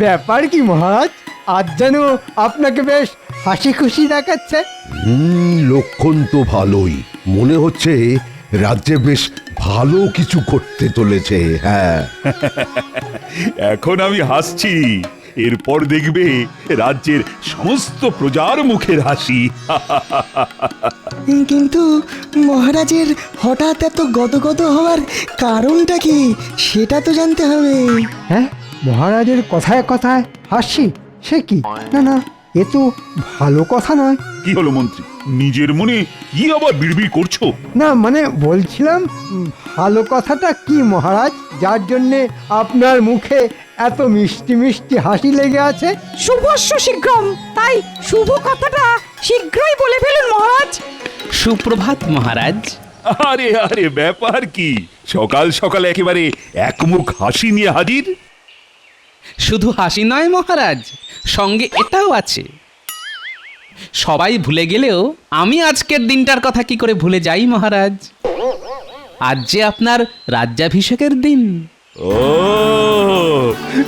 ব্যাপার কি মহারাজ, আজ যেন আপনাকে বেশ হাসি খুশি দেখাচ্ছে। লক্ষণ তো ভালোই মনে হচ্ছে, রাজ্যে বেশ ভালো কিছু করতে চলেছে। হ্যাঁ, এখন আমি হাসছি, এরপর দেখবে রাজ্যের সমস্ত প্রজার মুখের হাসি। কিন্তু মহারাজের হঠাৎ এত গদগদ হওয়ার কারণটা কি সেটা তো জানতে হবে। হ্যাঁ, মহারাজের কথায় কথায় হাসি, সে কি? না না, এ তো ভালো কথা নয়। কি হলো মন্ত্রী, নিজের মনে কি আবার বিড়বিড় করছো? না মানে বলছিলাম, ভালো কথাটা কি মহারাজ, যার জন্যে আপনার মুখে এত মিষ্টি মিষ্টি হাসি লেগে আছে? শুভস্য শীঘ্রম, তাই শুভ কথাটা শীঘ্রই বলে ফেলুন মহারাজ। সুপ্রভাত মহারাজ। আরে আরে, ব্যাপার কি, সকাল সকাল একেবারে একমুখ হাসি নিয়ে হাজির? শুধু হাসি নয় মহারাজ, সঙ্গে এটাও আছে। সবাই ভুলে গেলেও আমি আজকের দিনটার কথা কি করে ভুলে যাই মহারাজ। আজ যে আপনার রাজ্যাভিষেকের দিন। ও,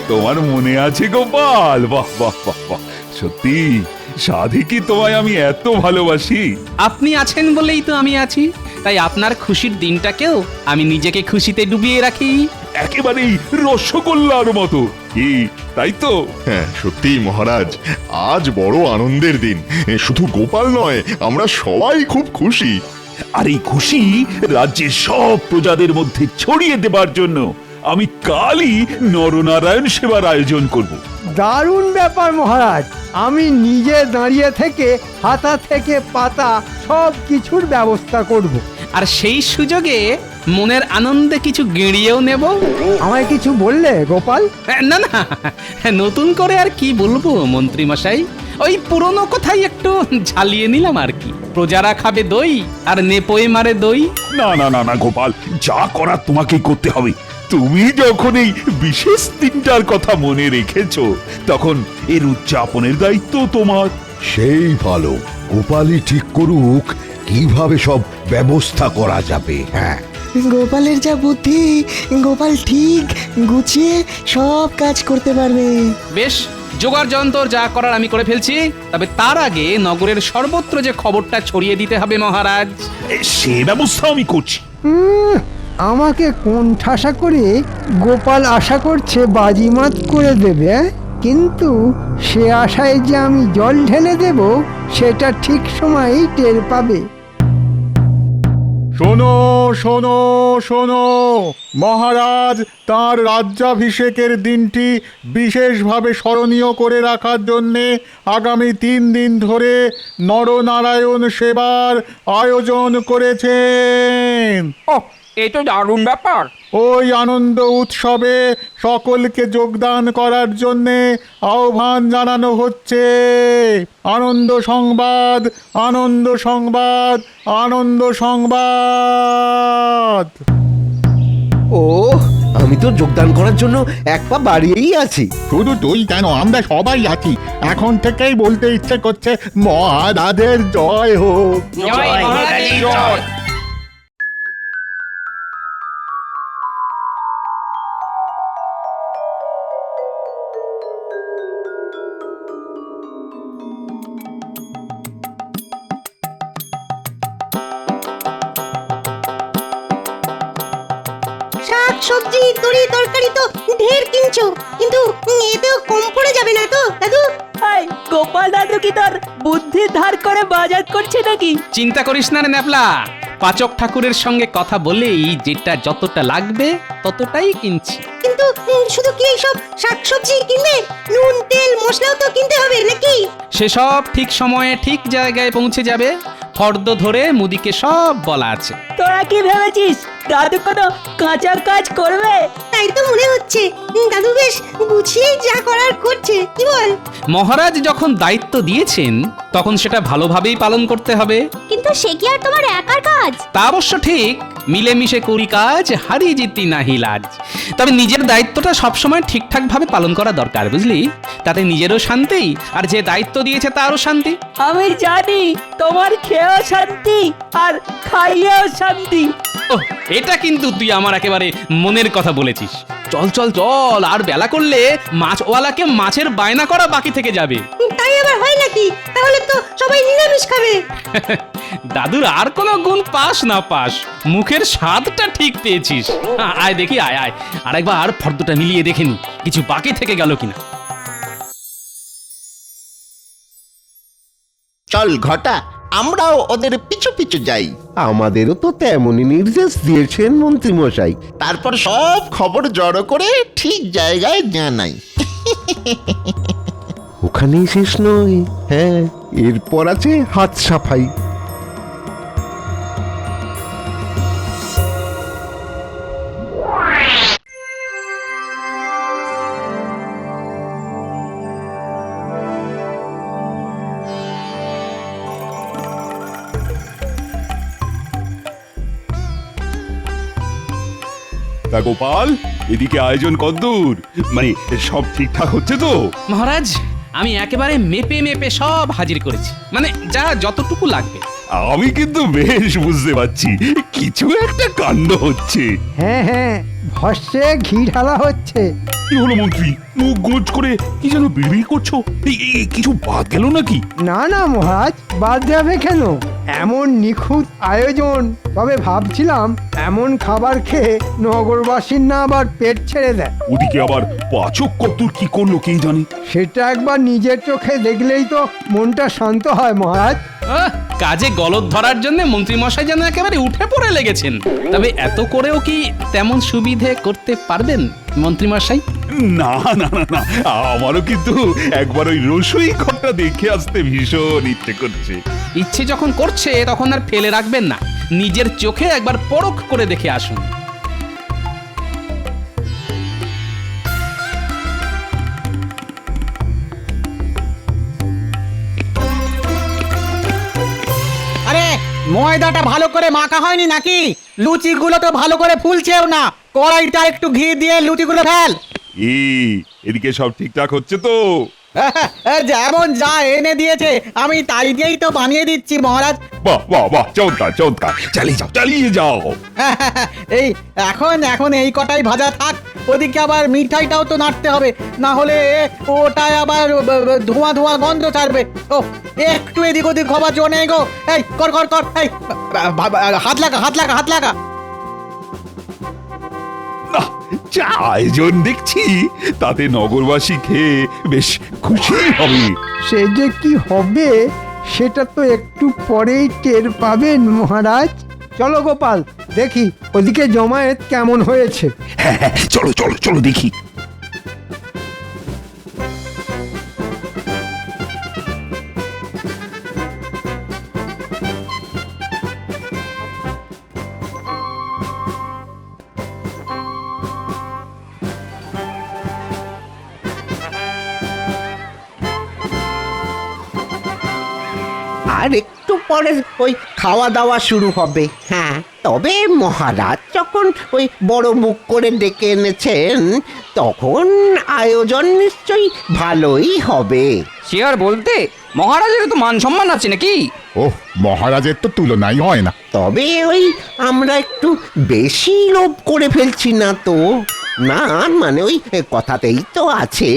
তোমার মনে আছে গোপাল? বাহ বাহ বাহ বাহ, সত্যি সাধে কি তোমায় আমি এত ভালোবাসি। আপনি আছেন বলেই তো আমি আছি, তাই আপনার খুশির দিনটাকেও আমি নিজেকে খুশিতে ডুবিয়ে রাখি। একেবারেই রসগোল্লার মতো, কি তাই তো? হ্যাঁ সত্যিই মহারাজ, আজ বড় আনন্দের দিন। শুধু গোপাল নয়, আমরা সবাই খুব খুশি। আর এই খুশি রাজ্যের সব প্রজাদের মধ্যে ছড়িয়ে দেবার জন্য আমি কালই নরনারায়ণ সেবার আয়োজন করব। দারুণ ব্যাপার মহারাজ, আমি নিজে দাঁড়িয়ে থেকে হাতা থেকে পাতা সব কিছুর ব্যবস্থা করব। আর সেই সুযোগে মনের আনন্দে কিছু গেঁড়িয়েও নেব। আমায় কিছু বললে গোপাল? না না, নতুন করে আর কি বলবো মন্ত্রী মশাই, ওই পুরনো কথাই একটু ঝালিয়ে নিলাম আর কি। প্রজারা খাবে দই আর নেপোয়ে মারে দই। না না না না গোপাল, যা করার তোমাকেই করতে হবে। তুমি যখন এই বিশেষ দিনটার কথা মনে রেখেছো, তখন এর উদযাপনের দায়িত্ব তোমার। সেই ভালো, গোপালই ঠিক করুক কিভাবে সব ব্যবস্থা করা যাবে। হ্যাঁ, গোপালের যা বুদ্ধি, গোপাল ঠিক গুছিয়ে সব কাজ করতে পারবে। বেশ, জোগাড় যন্তর যা করার আমি করে ফেলছি, তবে তার আগে নগরের সর্বত্র যে খবরটা ছড়িয়ে দিতে হবে মহারাজ। সে ব্যবস্থা আমি করছি। আমাকে কোন ঠাসা করে গোপাল আশা করছে বাজিমাত করে দেবে, কিন্তু সে আশায় যে আমি জল ঢেলে দেব সেটা ঠিক সময়েই টের পাবে। শোনো শোনো শোনো, মহারাজ তাঁর রাজ্যাভিষেকের দিনটি বিশেষভাবে স্মরণীয় করে রাখার জন্যে আগামী 3 দিন ধরে নরনারায়ণ সেবার আয়োজন করেছেন। এই তো দারুণ ব্যাপার। ওই আনন্দ উৎসবে সকলকে যোগদান করার জন্যে আহ্বান জানানো হচ্ছে। আনন্দ সংবাদ, আনন্দ সংবাদ, আনন্দ সংবাদ। ও আমি তো যোগদান করার জন্য এক পা বাড়িয়েই আছি। শুধু তুই কেন, আমরা সবাই আছি। এখন থেকেই বলতে ইচ্ছে করছে মহারাজের জয় হোক। জয় মহারাজের জয়। শাক সবজি তরি তরকারি তো ঢের কিনছো, কিন্তু এতেও কম পড়ে যাবে না তো দাদু? গোপাল দাদু কি তোর বুদ্ধি ধার করে বাজার করছে নাকি? চিন্তা করিস না রে ন্যাপলা, পাচক ঠাকুরের সঙ্গে কথা বলেই যেটা যতটা লাগবে ততটাই কিনছি। কিন্তু শুধু কি এইসব শাকসবজি কিনবে? নুন তেল মশলাও তো কিনতে হবে নাকি? সেসব ঠিক সময়ে ঠিক জায়গায় পৌঁছে যাবে, ফর্দ ধরে মুদিকে সব বলা আছে। তোরা কি ভেবেছিস দাদু কোনো কাঁচা কাজ করবে? তাই তো মনে হচ্ছে দাদু বেশ গুছিয়ে যা করার করছে, কি বল? মহারাজ যখন দায়িত্ব দিয়েছেন তখন সেটা ভালোভাবেই পালন করতে হবে। কিন্তু সে কি আর তোমার একার কাজ? তা অবশ্য ঠিক, মিলেমিশে করি কাজ, হারিয়ে জিতি নাহি লাজ। তবে নিজের দায়িত্বটা সবসময় ঠিকঠাক ভাবে পালন করা দরকার, বুঝলি? তাতে নিজেরও শান্তি আর যে দায়িত্ব দিয়েছে তারও শান্তি। আমি জানি তোমার খেয়েও শান্তি আর খাইয়েও শান্তি। ও, এটা কিন্তু তুই আমার একেবারে মনের কথা বলেছিস। চল চল চল, আর বেলা করলে মাছওয়ালাকে মাছের বায়না করা বাকি থেকে যাবে। তাই আবার হয় নাকি? তাহলে তো সবাই নিরামিষ খাবে। দাদুর আর কোনো গুণ পাস না পাস, মুখের স্বাদটা ঠিক পেয়েছিস। আয় দেখি, আয় আয়, আরেকবার ফর্দটা মিলিয়ে দেখে নি কিছু বাকি থেকে গেল কিনা। চল ঘটা, আমরাও ওদের পিছু পিছু যাই। আমাদেরও তো তেমনই নির্দেশ দিয়েছেন মন্ত্রী মশাই। তারপর সব খবর জড়ো করে ঠিক জায়গায় জানাই। ওখানেই শেষ নয়, হ্যাঁ, এরপর আছে হাত সাফাই। তা গোপাল, এদিকে আয়োজন কদ্দূর? মানে সব ঠিকঠাক হচ্ছে তো? মহারাজ, আমি একেবারে মেপে মেপে সব হাজির করেছি, মানে যা যতটুকু লাগবে। আমি কিন্তু বেশ বুঝতে পারছি কিছু একটা কাণ্ড হচ্ছে। হ্যাঁ হ্যাঁ, ভস্যে ঘি ঢালা হচ্ছে। কি হলো মন্ত্রী, মুখ গোজ করে কি যেন বিড়বিড় করছো? কিছু বাদ গেল নাকি? না না মহারাজ, বাদ যাবে কেন? এমন নিখুঁত আয়োজন, তবে ভাবছিলাম এমন খাবার খেয়ে নগরবাসীর না আবার পেট ছেড়ে দেয়। ওদিকে আবার পাচক কদ্দূর কি করলো কে জানে। সেটা একবার নিজের চোখে দেখলেই তো মনটা শান্ত হয় মহারাজ। কাজে গলদ ধরার জন্য মন্ত্রী মশাই যেন একেবারে উঠে পড়ে লেগেছেন। তবে এত করেও কি তেমন সুবিধে করতে পারবেন মন্ত্রী মশাই? না না না না, আমারও কিন্তু একবার ওই রসুই ঘরটা দেখে আসতে ভীষণ ইচ্ছে করছে। ইচ্ছে যখন করছে তখন আর ফেলে রাখবেন না, নিজের চোখে একবার পরখ করে দেখে আসুন। আরে ময়দাটা ভালো করে মাখা হয়নি নাকি? লুচিগুলো তো ভালো করে ফুলছেও না। কড়াইটা একটু ঘি দিয়ে লুচিগুলো ফেল। এদিকে সব ঠিকঠাক হচ্ছে তো? যেমন যা এনে দিয়েছে আমি তাই দিয়েই তো বানিয়ে দিচ্ছি মহারাজ। বাহ বাহ বাহ, চমৎকার চমৎকার, চালিয়ে যাও চালিয়ে যাও। এই এখন এই কটাই ভাজা থাক। ওদিকে আবার মিঠাইটাও তো নাড়তে হবে, না হলে ওটাই আবার ধোঁয়া ধোঁয়া গন্ধ ছাড়বে। ও একটু এদিক ওদিক হবার জন্য নেই গো। এই কর কর কর, এই হাত লাগা হাত লাগা হাত লাগা। নাহ, যা আয়োজন দেখছি তাতে নগরবাসী খেয়ে বেশ খুশি হবে। সে যে কি হবে সেটা তো একটু পরেই টের পাবেন মহারাজ। চলো গোপাল, দেখি ওদিকে জমায়েত কেমন হয়েছে। হ্যাঁ হ্যাঁ, চলো চলো চলো দেখি। আর একটু পরে ওই খাওয়া দাওয়া শুরু হবে। হ্যাঁ, তবে মহারাজ যখন ওই বড় মুখ করে ডেকে এনেছেন তখন আয়োজন নিশ্চয়ই ভালোই হবে। সে আর বলতে, মহারাজের তো মান সম্মান আছে নাকি? ওহ, মহারাজের তো তুলনাই হয় না। তবে ওই আমরা একটু বেশি লোভ করে ফেলছি না তো? না মানে ওই কথাতেই তো আছে,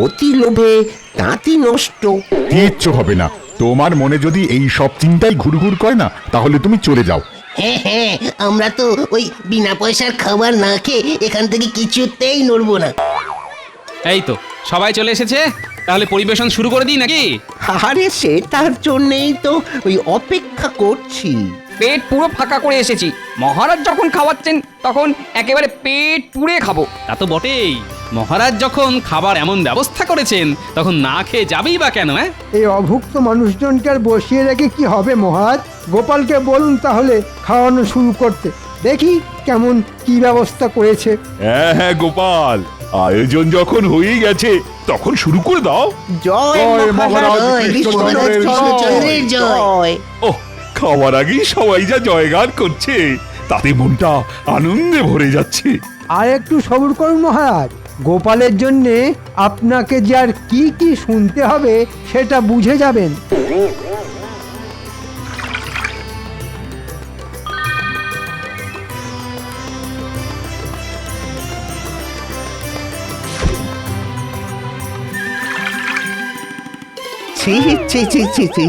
অতি লোভে তাঁতি নষ্ট। কিচ্ছু হবে না। তোমার মনে যদি এই সব চিন্তাই ঘুরঘুর করে না, তাহলে তুমি চলে যাও। হ্যাঁ হ্যাঁ, আমরা তো ওই বিনা পয়সার খাবার না খেয়ে এখান থেকে কিছুতেই নড়বো না। এই তো সবাই চলে এসেছে, তাহলে পরিবেশন শুরু করে দিই নাকি? আরে সে তার জন্যেই তো ওই অপেক্ষা করছি। পেট পুরো ফাঁকা করে এসেছি। মহারাজ যখন খাওয়াচ্ছেন তখন একেবারে পেট পুড়ে খাবো। তা তো বটেই, মহারাজ যখন খাবার এমন ব্যবস্থা করেছেন তখন না খেয়ে যাবেই বা কেন? এই অভুক্ত মানুষজনকে আর বসিয়ে রেখে কি হবে মহারাজ? গোপালকে বলুন তাহলে খাওয়ানো শুরু করতে, দেখি কেমন কি ব্যবস্থা করেছে। হ্যাঁ হ্যাঁ গোপাল, আয়োজন যখন হয়েই গেছে তখন শুরু করে দাও। জয় মহারাজ, কৃষ্ণচন্দ্রের জয়। ও, খাওয়ার আগেই সবাই যা জয়গান করছে তাতে মনটা আনন্দে ভরে যাচ্ছে। আর একটু সবুর করুন মহারাজ, গোপালের জন্যে আপনাকে যে আর কি কি শুনতে হবে সেটা বুঝে যাবেন। ছি ছি ছি ছি ছি,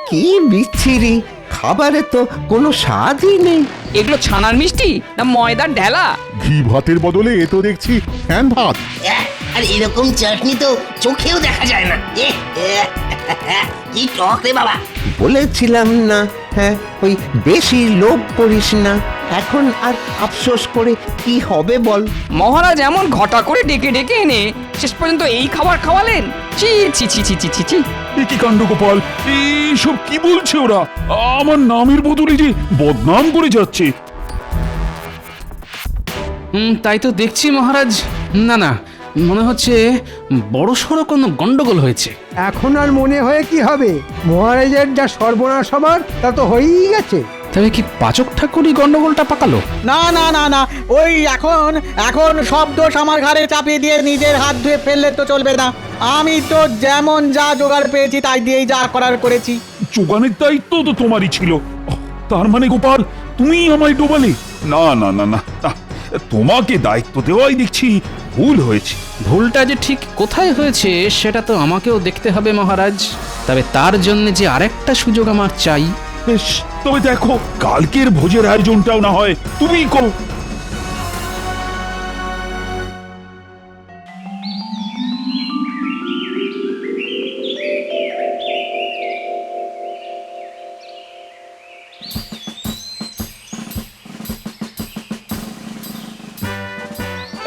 কি বিচ্ছিরি, খাবারে তো কোনো স্বাদই নেই। এগুলো ছানার মিষ্টি না ময়দার ঢেলা? ঘি ভাতের বদলে এ তো দেখছি ফ্যান ভাত। আর এরকম চাটনি তো চোখেও দেখা যায় না। কি টক রে বাবা। বলেছিলাম না, হ্যাঁ ওই বেশি লোভ করিস না। এখন আর আফসোস করে কি হবে বল। মহারাজ এমন ঘটা করে ডেকে ডেকে এনে শেষ পর্যন্ত এই খাবার খাওয়ালেন? ছি ছি ছি ছি ছি ছি ছি। এ কি কাণ্ড গোপাল, এইসব কি বলছে ওরা? আমার নামের বদলে যে বদনাম করে যাচ্ছে। তাই তো দেখছি মহারাজ। না না, মনে হচ্ছে বড়সড় কোনো গন্ডগোল হয়েছে। এখন আর মনে হয়ে কি হবে? মহারাজের যা সর্বনাশ হবার তা তো হয়েই গেছে। তবে কি পাচক ঠাকুরই গন্ডগোলটা পাকালো? না না না না, ওই এখন এখন সব দোষ আমার ঘাড়ে চাপিয়ে দিয়ে নিজের হাত ধুয়ে ফেললে তো চলবে না। আমি তো যেমন যা জোগাড় পেয়েছি তাই দিয়েই যা করার করেছি। যোগানের দায়িত্ব তো তোমারই ছিল। তার মানে গোপাল, তুমি আমায় ডোবালে? না না না না না, তোমাকে দায়িত্ব দেওয়াই দেখছি ভুল হয়েছে। ভুলটা যে ঠিক কোথায় হয়েছে সেটা তো আমাকেও দেখতে হবে মহারাজ। তবে তার জন্য যে আরেকটা সুযোগ আমার চাই। বেশ, তবে দেখো কালকের ভোজের আয়োজনটাও না হয় তুমিই করো।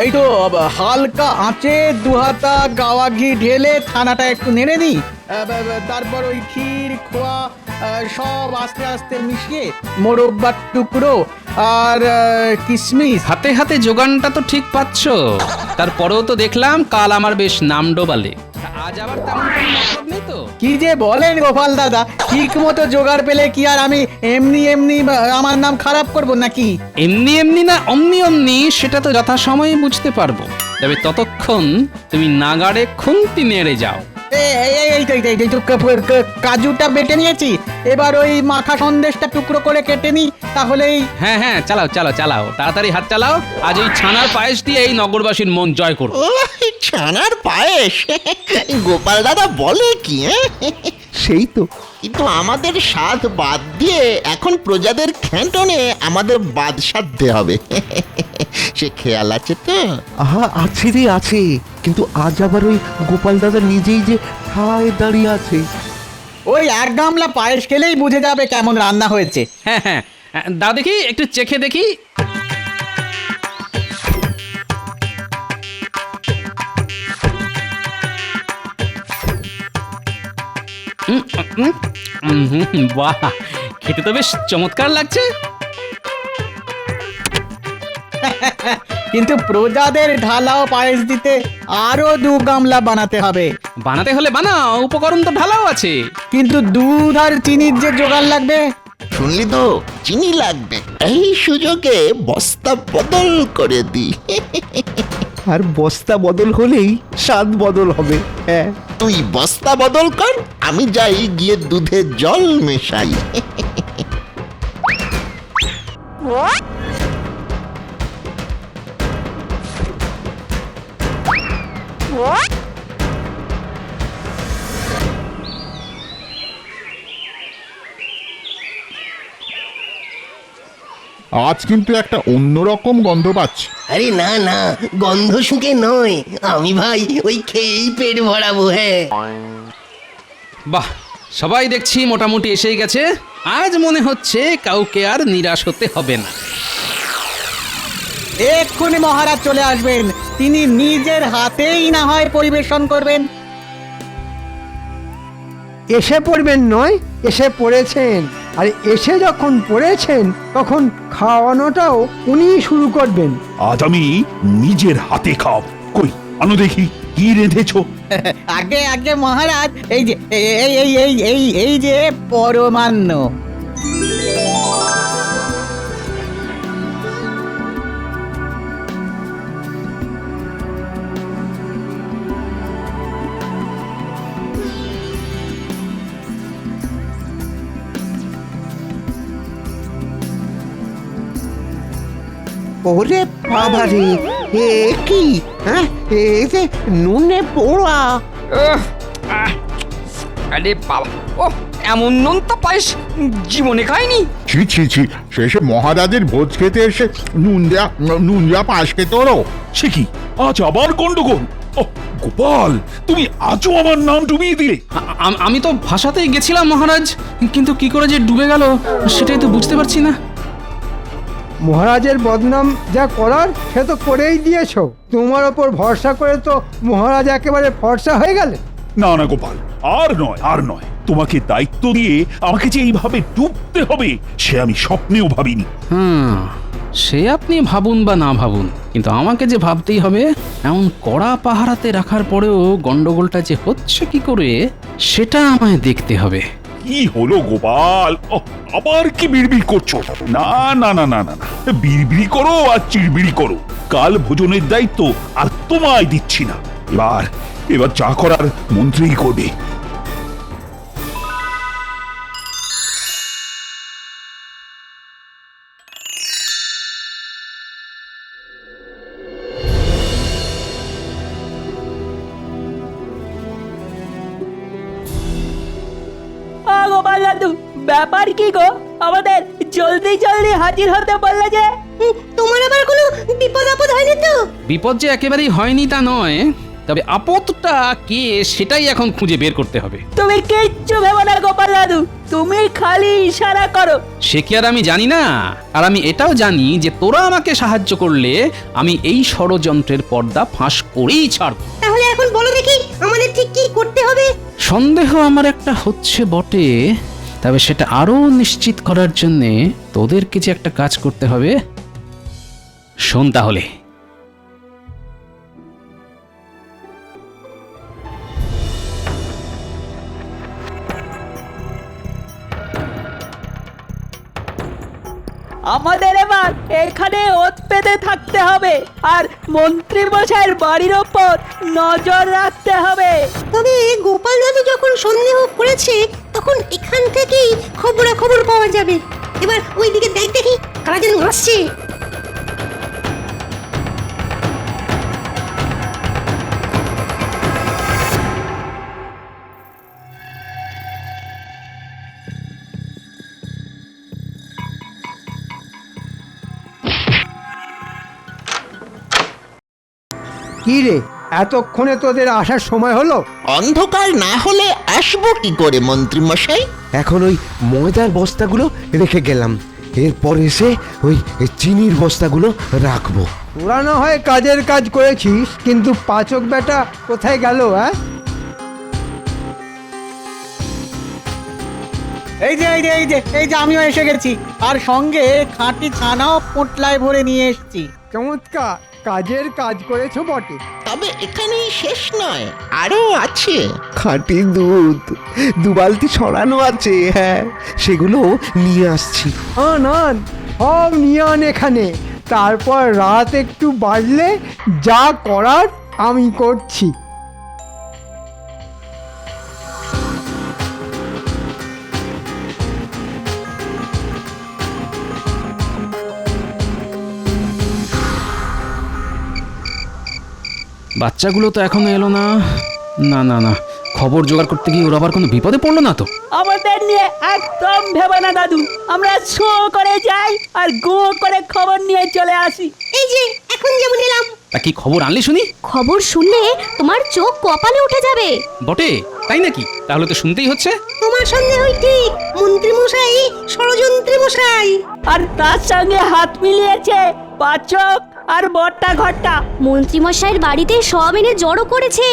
এই তো হালকা আঁচে দুহাতা গাওয়া ঘি ঢেলে ছানাটা একটু নেড়ে নিই। তারপর ওই ক্ষীর খোয়া সব আস্তে আস্তে মিশিয়ে মোরব্বার টুকরো আর কিশমিশ। হাতে হাতে যোগানটা তো ঠিক পাচ্ছ, তারপরেও তো দেখলাম কাল আমার বেশ নাম ডোবালে। আজ আবার তেমন কোনো মতলব নেই তো? কি যে বলেন গোপাল দাদা, ঠিক মতো জোগাড় পেলে কি আর আমি এমনি এমনি আমার নাম খারাপ করব নাকি? এমনি এমনি না অমনি অমনি সেটা তো যথাসময়ে বুঝতে পারবো। তবে ততক্ষণ তুমি নাগাড়ে খুন্তি নেড়ে যাও। এই তো কাজুটা বেটে নিয়েছি, এবার ওই মাখা সন্দেশটা টুকরো করে কেটে নি, তাহলেই। হ্যাঁ হ্যাঁ, চালাও চালাও চালাও, তাড়াতাড়ি হাত চালাও। আজ এই ছানার পায়েস দিয়ে এই নগরবাসীর মন জয় করো। ছানার পায়েস? গোপাল দাদা বলে কি? সেই তো, কিন্তু আমাদের স্বাদ বাদ দিয়ে এখন প্রজাদের খেটনে আমাদের বাদ সাধতে হবে। সে খেয়াল আছে তো? আহা, আছে রে আছে, কিন্তু আজ আবার ওই গোপাল দাদা নিজেই যে ঠায় দাঁড়িয়ে আছে। ওই এক গামলা পায়েস খেলেই বুঝে যাবে কেমন রান্না হয়েছে। হ্যাঁ হ্যাঁ, দাও দেখি, একটু চেখে দেখি। বাহ, খেতে তো বেশ চমৎকার লাগছে। কিন্তু প্রজাদের ঢালাও পায়েস দিতে আরো 2 গামলা বানাতে হবে। বানাতে হলে বানাও, উপকরণ তো ঢালাও আছে। কিন্তু দুধ আর চিনির যে জোগাড় লাগবে। শুনলি তো, চিনি লাগবে। এই সুযোগে বস্তা বদল করে দি। আর বস্তা বদল হলেই স্বাদ বদল হবে। হ্যাঁ, তুই বস্তা বদল কর, আমি যাই গিয়ে দুধে জল মেশাই। আজ কিন্তু একটা অন্যরকম গন্ধ পাচ্ছি। আরে না না, গন্ধ শুকে নয়, আমি ভাই ওই খেয়েই পেট ভরাবো। হ্যাঁ, বাহ, সবাই দেখছি মোটামুটি এসেই গেছে। আজ মনে হচ্ছে কাউকে আর নিরাশ হতে হবে না। এক্ষুনি মহারাজ চলে আসবেন, তিনি নিজের হাতেই না হয় পরিবেশন করবেন। এসে পড়বেন নয়, এসে পড়েছেন। আর এসে যখন পড়েছেন তখন খাওয়ানোটাও উনিই শুরু করবেন। আজ আমি নিজের হাতে খাও। কই আনো দেখি কি রেঁধেছো। আগে আগে মহারাজ, এই যে এই যে পরমান্ন। ওরে বাবা রে, এ কি? হ্যাঁ, এ যে নুনে পোড়া। আহ, আহ, আরে বাবা, ও এমন নোনতা পায়েস জীবনে খাইনি। ছি ছি ছি, শেষে মহারাজের ভোজ খেতে এসে নুন দেয়া পাশ খেতে ওরও। সে কি আজ আবার গন্ডগোল? ওহ, গোপাল, তুমি আজও আমার নাম ডুবিয়ে দিলে। আমি তো ভাষাতেই গেছিলাম মহারাজ, কিন্তু কি করে যে ডুবে গেল সেটাই তো বুঝতে পারছি না। মহারাজের বদনাম যা করার সে তো করেই দিয়েছো। তোমার ওপর ভরসা করে তো মহারাজ একেবারে ফর্সা হয়ে গেলে। না না গোপাল, আর নয় আর নয়, তোমাকে দায়িত্ব দিয়ে আমাকে যে এইভাবে ডুবতে হবে সে আমি স্বপ্নেও ভাবিনি। সে আপনি ভাবুন বা না ভাবুন, কিন্তু আমাকে যে ভাবতেই হবে। এমন কড়া পাহারাতে রাখার পরেও গন্ডগোলটা যে হচ্ছে কি করে সেটা আমায় দেখতে হবে। কি হলো গোপাল? ওহ, আবার কি বিড়বিড় করছো? না না না না না না, বিড়বিড়ি করো আর চিড়বিড়ি করো, কাল ভোজনের দায়িত্ব আর তোমায় দিচ্ছি না। এবার যা করার মন্ত্রীই করবে। গোপাল দাদু, ব্যাপার কি গো? আমাদের জলদি জলদি হাজির হতে বললে যে। তোমার আবার কোনো বিপদ আপদ হয়নি তো? বিপদ যে একেবারেই হয়নি তা নয়, তবে আপদটা কে সেটাই এখন খুঁজে বের করতে হবে। তুমি কিচ্ছু ভেবো না গোপাল দাদু, তুমি খালি ইশারা করো। সে কি আর আমি জানি না? আর আমি এটাও জানি যে তোরা আমাকে সাহায্য করলে আমি এই ষড়যন্ত্রের পর্দা ফাঁস করেই ছাড়ব। তাহলে এখন বলো দেখি আমাদের ঠিক কি করতে হবে? সন্দেহ আমার একটা হচ্ছে বটে, তবে সেটা আরো নিশ্চিত করার জন্য তোদেরকে যে একটা কাজ করতে হবে। শোন তাহলে। আমাদের এবার এখানে ওত পেতে থাকতে হবে আর মন্ত্রী মশাইয়ের বাড়ির ওপর নজর রাখতে হবে। তবে গোপাল দাদু যখন সন্দেহ করেছে তখন এখান থেকেই খবরাখবর পাওয়া যাবে। এবার ওইদিকে দেখ দেখি কারা যেন আসছে। কি রে, এতক্ষণে তোদের আসার সময় হলো? অন্ধকার না হলে আসবো কি করে মন্ত্রী মশাই? এখন ওই ময়দার বস্তাগুলো রেখে গেলাম, এরপর এসে ওই চিনির বস্তাগুলো রাখবো। তোরা না হয় কাজের কাজ করেছিস, কিন্তু পাচক বেটা কোথায় গেল? হ্যাঁ, এই যে আমিও এসে গেছি, আর সঙ্গে খাঁটি ছানাও পোটলায় ভরে নিয়ে এসেছি। চমৎকার, কাজের কাজ করেছো বটে। তবে এখানেই শেষ নয়, আরো আছে। খাঁটি দুধ 2 বালতি ছড়ানো আছে, হ্যাঁ, সেগুলো নিয়ে আসছি। আন সব নিয়ে আন এখানে, তারপর রাত একটু বাড়লে যা করার আমি করছি। বাচ্চাগুলো তো এখনো এলো না। না না না, খবর জোগাড় করতে গিয়ে ওরা আবার কোনো বিপদে পড়লো না তো? আমাদের নিয়ে একদম ভেবো না দাদু, আমরা শো করে যাই আর গো করে খবর নিয়ে চলে আসি। এই যে এখন যেমন এলাম। তা কি খবর আনলি শুনি? খবর শুনলে তোমার চোখ কপালে উঠে যাবে। বটে, তাই নাকি? তাহলে তো শুনতেই হচ্ছে। তোমার সন্দেহই ঠিক, মন্ত্রী মশাই ষড়যন্ত্রী মশাই। আর তার সঙ্গে হাত মিলিয়েছে পাচক আর বট্টা ঘট্টা। মন্ত্রী মশাইয়ের বাড়িতে সব এনে জড়ো করেছে,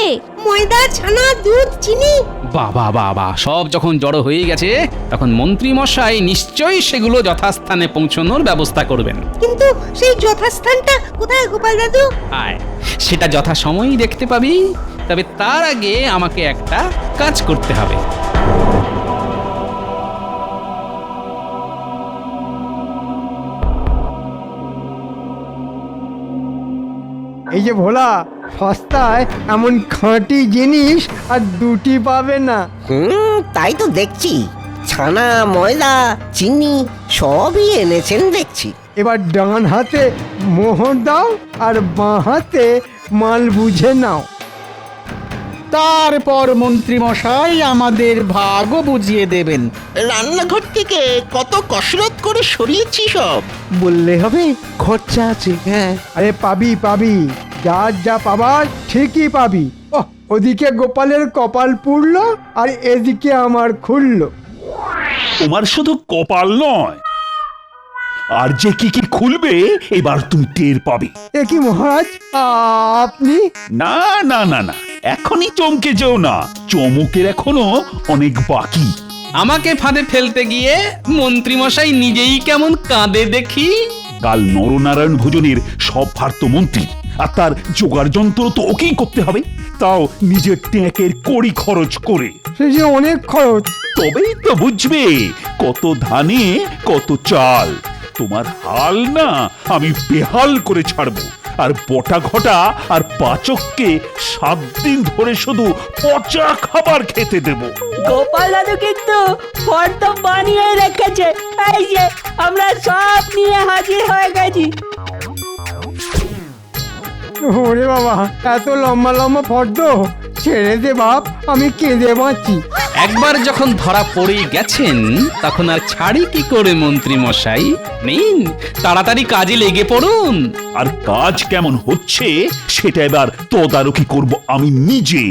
ময়দা, ছানা, দুধ, চিনি। বাবা বাবা, সব যখন জড়ো হয়ে গেছে তখন মন্ত্রী মশাই নিশ্চয়ই সেগুলো যথাস্থানে পৌঁছানোর ব্যবস্থা করবেন। কিন্তু সেই যথাস্থানটা কোথায় গোপাল দাদু? আয়, সেটা যথাসময়েই দেখতে পাবি। তবে তার আগে আমাকে একটা কাজ করতে হবে। এই যে ভোলা, সস্তায় এমন খাঁটি জিনিস আর দুটি পাবে না। তাই তো দেখছি, ছানা, ময়দা, চিনি সবই এনেছেন দেখছি। এবার ডান হাতে মোহর দাও আর বাঁ হাতে মাল বুঝে নাও। তারপর মন্ত্রী মশাই আমাদের ভাগও বুঝিয়ে দেবেন। রান্নাঘর থেকে কত কসরত করে সরিয়েছি সব বললে হবে, খরচা আছে। হ্যাঁ, আরে পাবি পাবি, যার যা পাবার ঠিকই পাবি। ওদিকে গোপালের কপাল পুড়লো আর এদিকে আমার খুললো। তোমার শুধু কপাল নয়, আর যে কি কি খুলবে এবার তুমি টের পাবে। এ কি মহারাজ, আপনি? না না না না, এখনই চমকে যেও না, চমকের এখনো অনেক বাকি। আমাকে ফাঁদে ফেলতে গিয়ে মন্ত্রীমশাই নিজেই কেমন কাঁদে দেখি। কাল নরনারায়ণ ভোজনের সব ভার তো মন্ত্রী, আর তার জোগাড় যন্ত্র তো ওকেই করতে হবে, তাও নিজের ট্যাঁকের কড়ি খরচ করে। সে যে অনেক খরচ। তবেই তো বুঝবে কত ধানে কত চাল। তোমার হাল না আমি বেহাল করে ছাড়বো, আর বটা ঘটা আর পাচককে 7 দিন ধরে শুধু পচা খাবার খেতে দেব। গোপাল দাদু কিন্তু ফর্দ বানিয়ে রেখেছে, এই যে আমরা সব নিয়ে হাজির হয়ে গেছি। ওরে বাবা, এত লম্বা লম্বা ফর্দ, ছেড়ে দে বাপ, আমি কেঁদে বাঁচি। একবার যখন ধরা পড়ে গেছেন তখন আর ছাড়ি কি করে মন্ত্রী মশাই? নিন, তাড়াতাড়ি কাজে লেগে পড়ুন। আর কাজ কেমন হচ্ছে সেটা এবার তদারকি করব আমি নিজে।